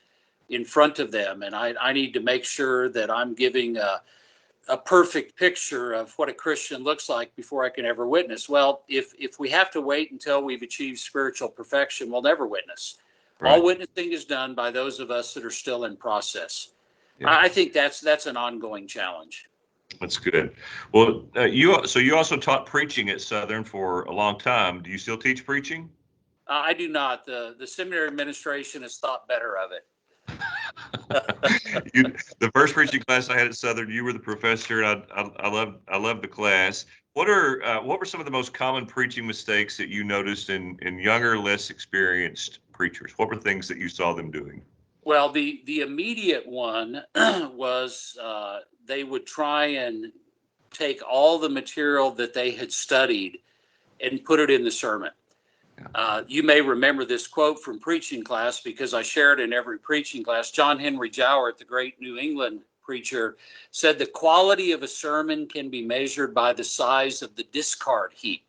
S2: in front of them. And I need to make sure that I'm giving a perfect picture of what a Christian looks like before I can ever witness. Well, if we have to wait until we've achieved spiritual perfection, we'll never witness. Right. All witnessing is done by those of us that are still in process. Yeah. I think that's an ongoing challenge.
S1: That's good. Well, you also taught preaching at Southern for a long time. Do you still teach preaching?
S2: I do not. The seminary administration has thought better of it.
S1: The first preaching class I had at Southern, you were the professor. I loved the class. What were some of the most common preaching mistakes that you noticed in younger, less experienced preachers? What were things that you saw them doing?
S2: Well, the immediate one was they would try and take all the material that they had studied and put it in the sermon. You may remember this quote from preaching class because I share it in every preaching class. John Henry Jowett, the great New England preacher, said the quality of a sermon can be measured by the size of the discard heap.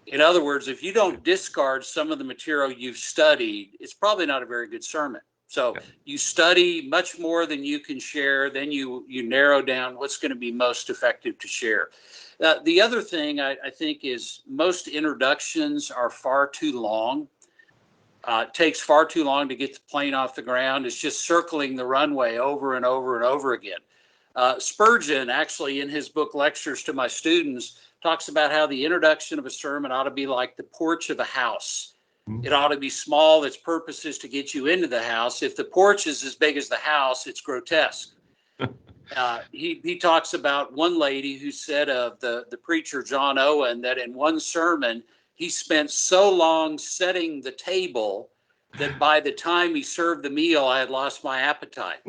S2: In other words, if you don't discard some of the material you've studied, it's probably not a very good sermon. So you study much more than you can share, then you narrow down what's going to be most effective to share. The other thing I think is most introductions are far too long. It takes far too long to get the plane off the ground. It's just circling the runway over and over and over again. Spurgeon, actually, in his book Lectures to My Students, talks about how the introduction of a sermon ought to be like the porch of a house. It ought to be small. Its purpose is to get you into the house. If the porch is as big as the house, it's grotesque. He talks about one lady who said of the preacher John Owen that in one sermon, he spent so long setting the table that by the time he served the meal, I had lost my appetite.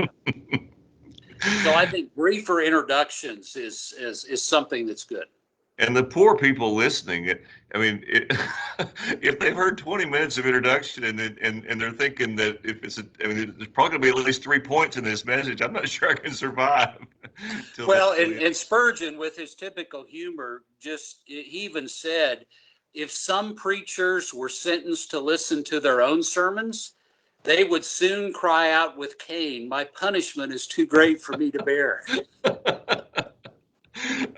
S2: So I think briefer introductions is something that's good.
S1: And the poor people listening, I mean, if they've heard 20 minutes of introduction and they're thinking that if it's, there's probably going to be at least 3 points in this message, I'm not sure I can survive.
S2: Well, and Spurgeon, with his typical humor, he even said, if some preachers were sentenced to listen to their own sermons, they would soon cry out with Cain, my punishment is too great for me to bear.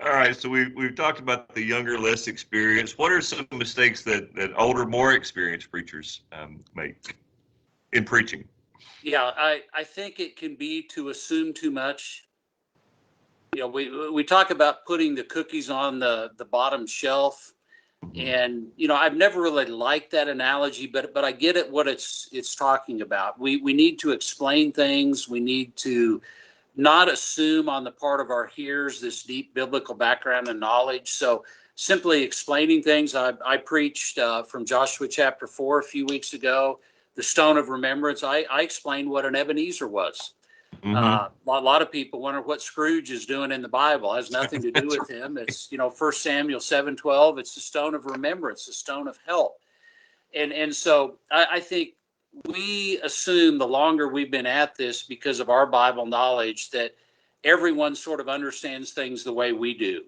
S1: All right, so we've talked about the younger, less experienced. What are some mistakes that older, more experienced preachers make in preaching?
S2: Yeah, I think it can be to assume too much. You know, we talk about putting the cookies on the bottom shelf, and you know, I've never really liked that analogy, but I get it what it's talking about. We need to explain things. We need to not assume on the part of our hearers this deep biblical background and knowledge. So simply explaining things. I preached from Joshua chapter 4 a few weeks ago, the stone of remembrance. I explained what an Ebenezer was. A lot of people wonder what Scrooge is doing in the Bible. It has nothing to do with him. It's, 1 Samuel 7:12. It's the stone of remembrance, the stone of help. And so I think we assume the longer we've been at this because of our Bible knowledge that everyone sort of understands things the way we do.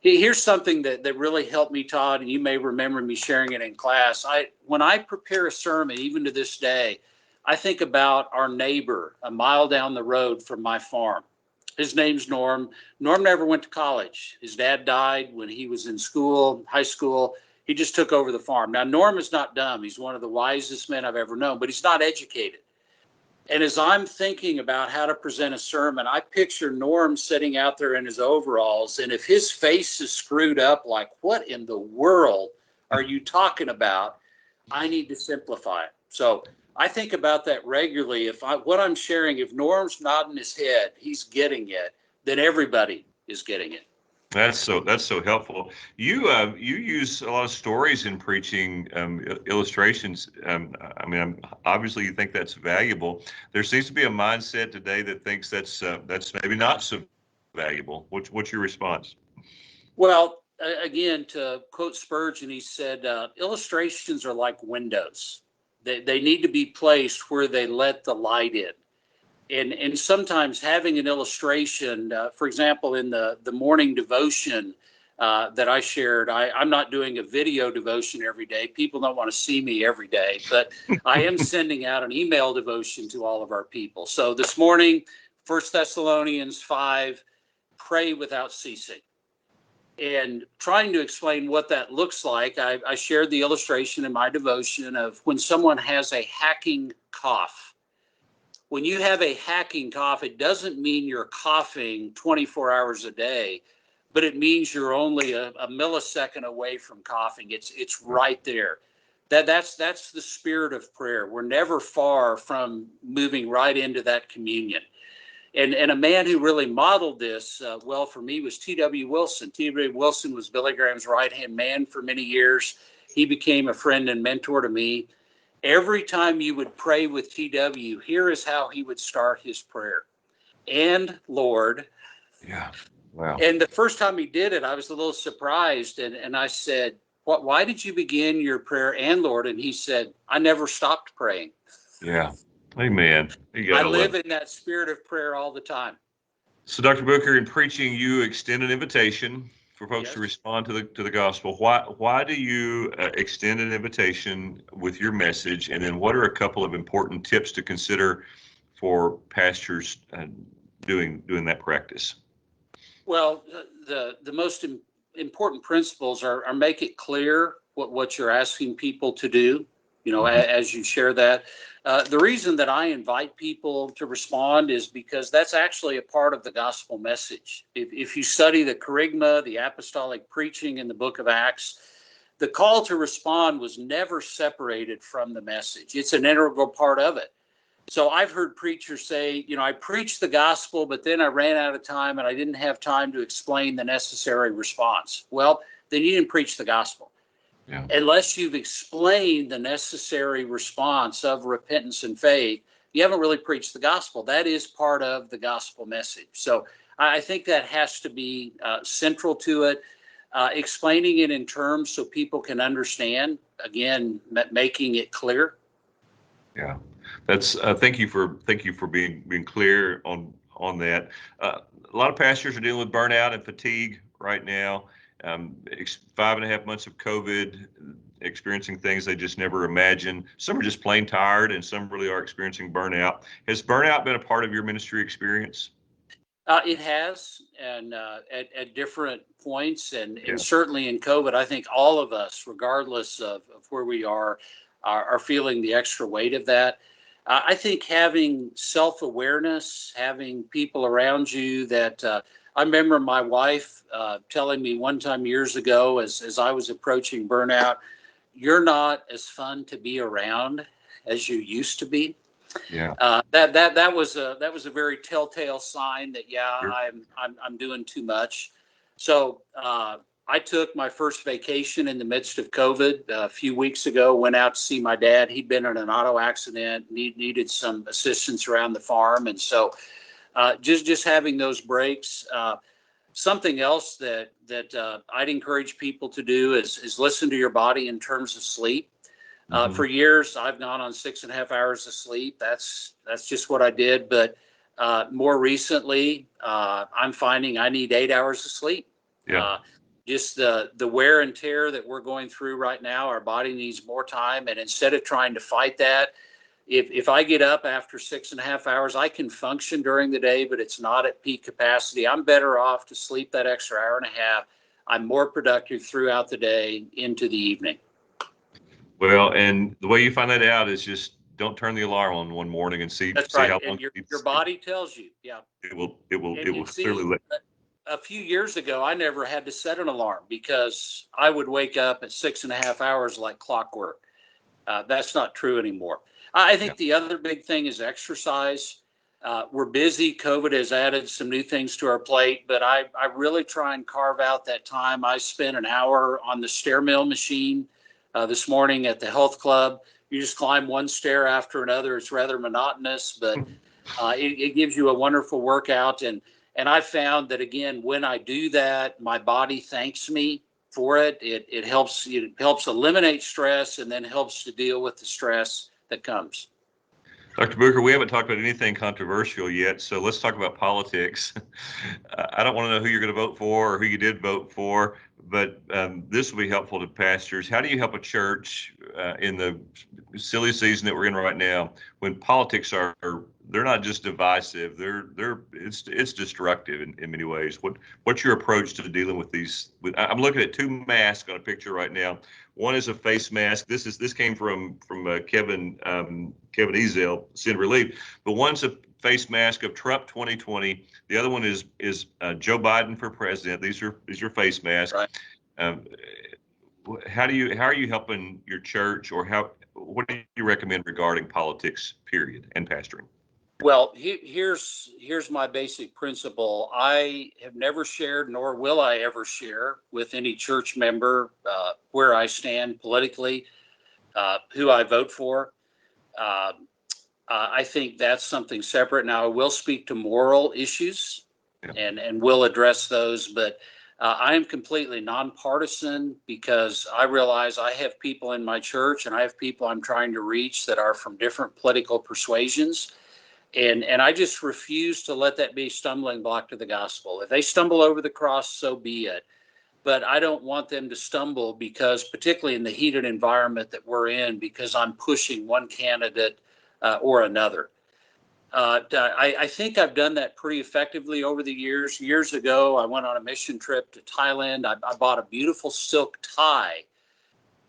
S2: Here's something that really helped me, Todd, and you may remember me sharing it in class. When I prepare a sermon, even to this day, I think about our neighbor a mile down the road from my farm. His name's Norm. Norm never went to college. His dad died when he was in school, high school. He just took over the farm. Now, Norm is not dumb. He's one of the wisest men I've ever known, but he's not educated. And as I'm thinking about how to present a sermon, I picture Norm sitting out there in his overalls. And if his face is screwed up, like, what in the world are you talking about? I need to simplify it. So I think about that regularly. What I'm sharing, if Norm's nodding his head, he's getting it, then everybody is getting it.
S1: That's so helpful. You use a lot of stories in preaching, illustrations. Obviously you think that's valuable. There seems to be a mindset today that thinks that's maybe not so valuable. What's your response?
S2: Well, again, to quote Spurgeon, he said, illustrations are like windows. They need to be placed where they let the light in. And sometimes having an illustration, for example, in the morning devotion that I shared, I'm not doing a video devotion every day. People don't want to see me every day, but I am sending out an email devotion to all of our people. So this morning, 1 Thessalonians 5, pray without ceasing. And trying to explain what that looks like, I shared the illustration in my devotion of when someone has a hacking cough. When you have a hacking cough, it doesn't mean you're coughing 24 hours a day, but it means you're only a millisecond away from coughing. It's right there. That's the spirit of prayer. We're never far from moving right into that communion. And a man who really modeled this well for me was T.W. Wilson. T.W. Wilson was Billy Graham's right-hand man for many years. He became a friend and mentor to me. every time you would pray with TW, here is how he would start his prayer. And Lord.
S1: Yeah. Wow.
S2: And the first time he did it, I was a little surprised. And I said, why did you begin your prayer and Lord? And he said, I never stopped praying.
S1: Yeah. Amen. You
S2: I
S1: gotta love
S2: live
S1: it.
S2: in that spirit of prayer all the time.
S1: So, Dr. Booker, in preaching, you extend an invitation for folks to
S2: Yes.
S1: respond to the gospel. Why do you extend an invitation with your message? And then, what are a couple of important tips to consider for pastors doing that practice?
S2: Well, the most important principles are make it clear what you're asking people to do,
S1: Mm-hmm.
S2: as you share that. The reason that I invite people to respond is because that's actually a part of the gospel message. If you study the kerygma, the apostolic preaching in the book of Acts, the call to respond was never separated from the message. It's an integral part of it. So I've heard preachers say, I preached the gospel, but then I ran out of time and I didn't have time to explain the necessary response. Well, then you didn't preach the gospel.
S1: Yeah.
S2: Unless you've explained the necessary response of repentance and faith, you haven't really preached the gospel. That is part of the gospel message. So I think that has to be central to it. Explaining it in terms so people can understand, again, making it clear.
S1: Yeah, that's thank you for being clear on that. A lot of pastors are dealing with burnout and fatigue right now. 5.5 months of COVID, experiencing things they just never imagined. Some are just plain tired, and some really are experiencing burnout. Has burnout been a part of your ministry experience?
S2: It has, and at different points, and
S1: Yeah.
S2: certainly in COVID, I think all of us, regardless of where we are feeling the extra weight of that. I think having self-awareness, having people around you that I remember my wife telling me one time years ago as I was approaching burnout, you're not as fun to be around as you used to be.
S1: Yeah.
S2: That was a very telltale sign that
S1: Sure.
S2: I'm doing too much. So I took my first vacation in the midst of COVID a few weeks ago. Went out to see my dad. He'd been in an auto accident, needed some assistance around the farm, and so just having those breaks. Something else that I'd encourage people to do is listen to your body in terms of sleep.
S1: Mm-hmm.
S2: For years, I've gone on 6.5 hours of sleep. That's just what I did. But more recently, I'm finding I need 8 hours of sleep.
S1: Yeah.
S2: Just the wear and tear that we're going through right now, our body needs more time. And instead of trying to fight that, if I get up after 6.5 hours, I can function during the day, but it's not at peak capacity. I'm better off to sleep that extra hour and a half. I'm more productive throughout the day into the evening.
S1: Well, and the way you find that out is just don't turn the alarm on one morning and see
S2: That's right.
S1: how long
S2: And your
S1: you need to
S2: your
S1: sleep.
S2: body tells you. Yeah.
S1: It will
S2: And
S1: clearly
S2: see,
S1: let.
S2: a few years ago, I never had to set an alarm because I would wake up at 6.5 hours like clockwork. That's not true anymore. I
S1: Yeah.
S2: think the other big thing is exercise. We're busy. COVID has added some new things to our plate, but I really try and carve out that time. I spent an hour on the stair mill machine this morning at the health club. You just climb one stair after another. It's rather monotonous, but it gives you a wonderful workout. And I found that, again, when I do that, my body thanks me for it. It helps eliminate stress and then helps to deal with the stress that comes.
S1: Dr. Booker, we haven't talked about anything controversial yet, so let's talk about politics. I don't want to know who you're going to vote for or who you did vote for, but this will be helpful to pastors. How do you help a church in the silly season that we're in right now when politics they're not just divisive, it's destructive in many ways. What's your approach to dealing with these? I'm looking at two masks on a picture right now. One is a face mask. This came from Kevin Ezel, Sin Relief. But one's a face mask of Trump 2020. The other one is Joe Biden for president. These are face masks.
S2: Right.
S1: Um, how are you helping your church, or what do you recommend regarding politics, period, and pastoring?
S2: Well, here's my basic principle. I have never shared, nor will I ever share with any church member where I stand politically. who I vote for. I think that's something separate. Now, I will speak to moral issues and will address those, but I am completely nonpartisan because I realize I have people in my church and I have people I'm trying to reach that are from different political persuasions. And I just refuse to let that be a stumbling block to the gospel. If they stumble over the cross, so be it. But I don't want them to stumble because, particularly in the heated environment that we're in, because I'm pushing one candidate or another. I think I've done that pretty effectively over the years. Years ago, I went on a mission trip to Thailand. I bought a beautiful silk tie,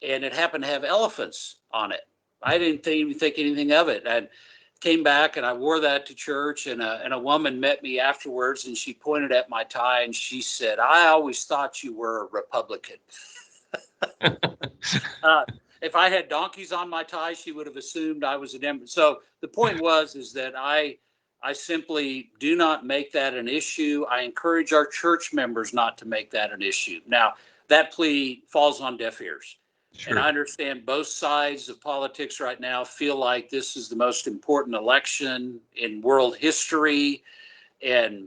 S2: and it happened to have elephants on it. I didn't even think anything of it. And came back and I wore that to church, and a woman met me afterwards, and she pointed at my tie and she said, "I always thought you were a Republican." If I had donkeys on my tie, she would have assumed I was a Democrat. So the point is that I simply do not make that an issue. I encourage our church members not to make that an issue. Now, that plea falls on deaf ears. Sure. And I understand both sides of politics right now feel like this is the most important election in world history. And,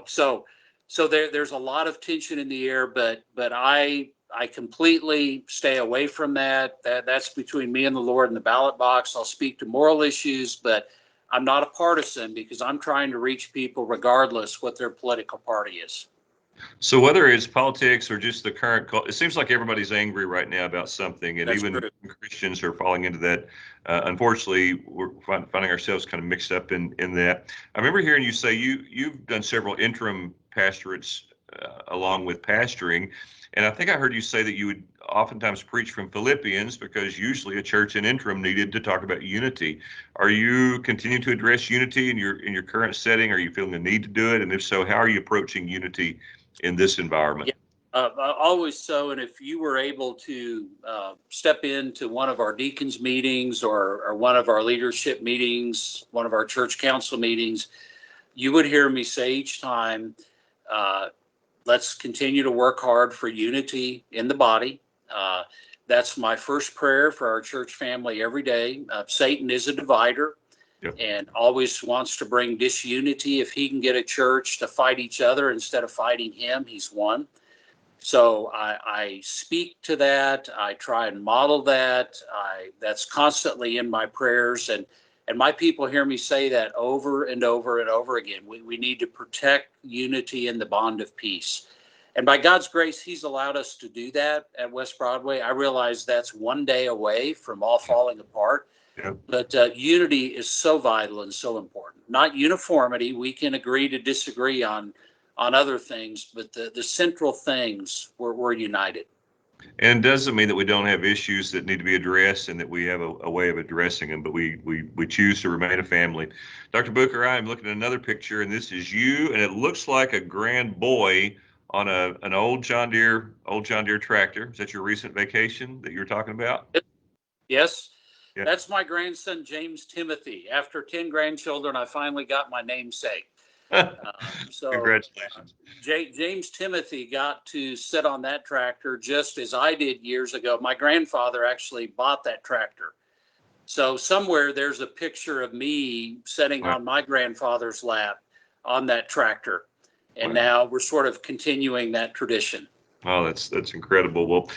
S2: so there's a lot of tension in the air, but I completely stay away from that. That's between me and the Lord in the ballot box. I'll speak to moral issues, but I'm not a partisan because I'm trying to reach people regardless what their political party is.
S1: So whether it's politics or just the current, it seems like everybody's angry right now about something, and even Christians are falling into that. Unfortunately, we're finding ourselves kind of mixed up in that. I remember hearing you say you've done several interim pastorates along with pastoring, and I think I heard you say that you would oftentimes preach from Philippians because usually a church in interim needed to talk about unity. Are you continuing to address unity in your current setting? Are you feeling the need to do it? And if so, how are you approaching unity in this environment?
S2: Yeah, always so. And if you were able to step into one of our deacons meetings or one of our leadership meetings, one of our church council meetings, you would hear me say each time, let's continue to work hard for unity in the body. That's my first prayer for our church family every day. Satan is a divider. Yep. And always wants to bring disunity. If he can get a church to fight each other instead of fighting him, he's won. So I speak to that. I try and model that. That's constantly in my prayers. And my people hear me say that over and over and over again. We need to protect unity in the bond of peace. And by God's grace, he's allowed us to do that at West Broadway. I realize that's one day away from all falling apart. Yep. But unity is so vital and so important. Not uniformity. We can agree to disagree on other things, but the central things, we're united.
S1: And it doesn't mean that we don't have issues that need to be addressed and that we have a way of addressing them, but we choose to remain a family. Dr. Beougher, I'm looking at another picture, and this is you, and it looks like a grand boy on an old John Deere tractor. Is that your recent vacation that you're talking about?
S2: Yes. Yeah. That's my grandson, James Timothy. After 10 grandchildren, I finally got my namesake. So
S1: congratulations.
S2: James Timothy got to sit on that tractor just as I did years ago. My grandfather actually bought that tractor. So somewhere there's a picture of me sitting on my grandfather's lap on that tractor. And now we're sort of continuing that tradition.
S1: Oh, that's incredible. Well,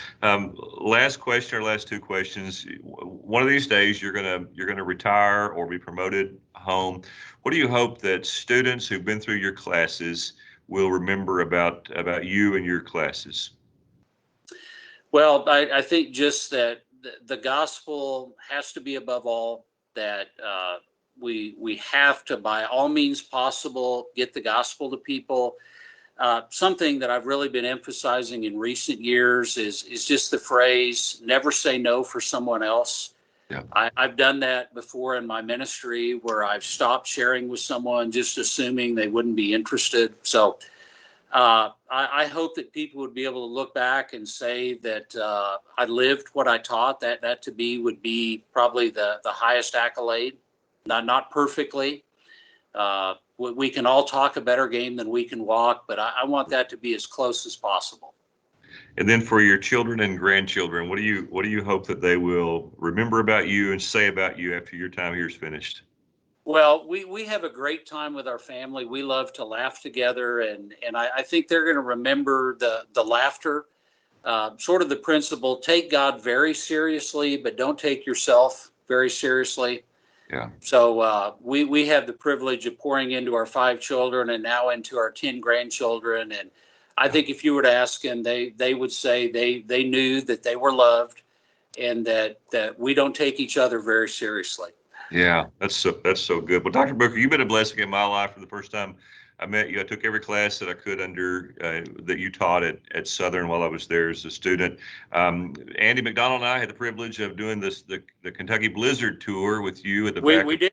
S1: last question or last two questions. One of these days, you're gonna retire or be promoted home. What do you hope that students who've been through your classes will remember about you and your classes?
S2: Well, I think just that the gospel has to be above all. That we have to, by all means possible, get the gospel to people. Something that I've really been emphasizing in recent years is just the phrase, never say no for someone else. Yeah. I've done that before in my ministry where I've stopped sharing with someone just assuming they wouldn't be interested. So I hope that people would be able to look back and say that I lived what I taught. That to me would be probably the highest accolade. Not perfectly. We can all talk a better game than we can walk, but I want that to be as close as possible.
S1: And then for your children and grandchildren, what do you hope that they will remember about you and say about you after your time here is finished?
S2: Well, we have a great time with our family. We love to laugh together, and I think they're going to remember the laughter, sort of the principle, take God very seriously, but don't take yourself very seriously.
S1: Yeah.
S2: So we have the privilege of pouring into our 5 children and now into our 10 grandchildren. And I think if you were to ask them, they would say they knew that they were loved and that we don't take each other very seriously.
S1: Yeah, that's so good. Well, Dr. Booker, you've been a blessing in my life. From the first time I met you, I took every class that I could under that you taught at Southern while I was there as a student. Andy McDonald and I had the privilege of doing the Kentucky Blizzard tour with you at the back
S2: We
S1: of
S2: did.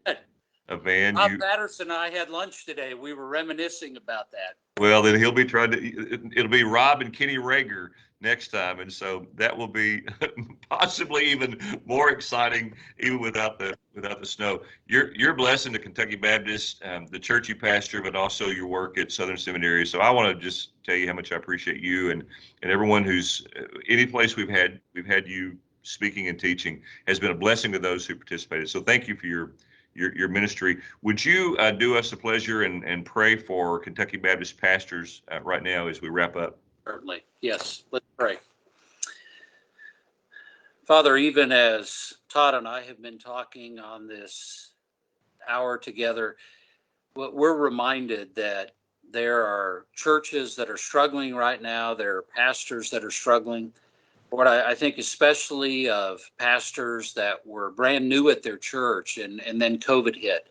S1: a van.
S2: Bob Patterson and I had lunch today. We were reminiscing about that.
S1: Well, then he'll be trying to. It'll be Rob and Kenny Rager next time, and so that will be possibly even more exciting, even without the snow. You're blessing the Kentucky Baptist, the church you pastor, but also your work at Southern Seminary. So I want to just tell you how much I appreciate you and everyone who's any place we've had you speaking and teaching has been a blessing to those who participated. So thank you for your ministry. Would you do us a pleasure and pray for Kentucky Baptist pastors right now as we wrap up?
S2: Certainly. Yes. Let's pray. Father, even as Todd and I have been talking on this hour together, we're reminded that there are churches that are struggling right now. There are pastors that are struggling. What I think especially of pastors that were brand new at their church and then COVID hit,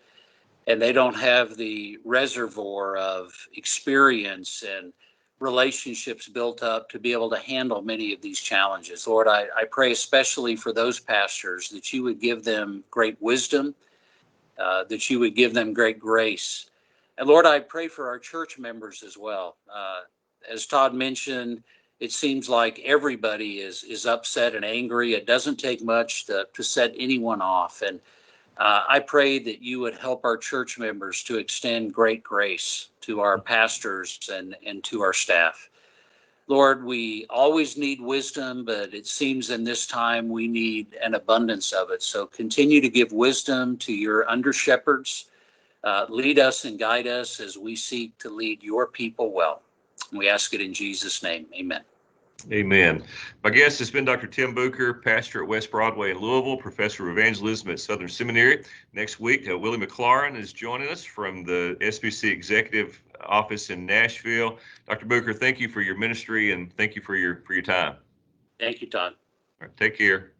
S2: and they don't have the reservoir of experience and relationships built up to be able to handle many of these challenges. Lord, I pray especially for those pastors that you would give them great wisdom, that you would give them great grace. And Lord, I pray for our church members as well. As Todd mentioned, it seems like everybody is upset and angry. It doesn't take much to set anyone off. And I pray that you would help our church members to extend great grace to our pastors and to our staff. Lord, we always need wisdom, but it seems in this time we need an abundance of it. So continue to give wisdom to your under shepherds. Lead us and guide us as we seek to lead your people well. We ask it in Jesus' name. Amen.
S1: Amen. My guest has been Dr. Tim Beougher, pastor at West Broadway in Louisville, professor of evangelism at Southern Seminary. Next week, Willie McLaurin is joining us from the SBC Executive Office in Nashville. Dr. Beougher, thank you for your ministry and thank you for your time.
S2: Thank you, Todd.
S1: All right, take care.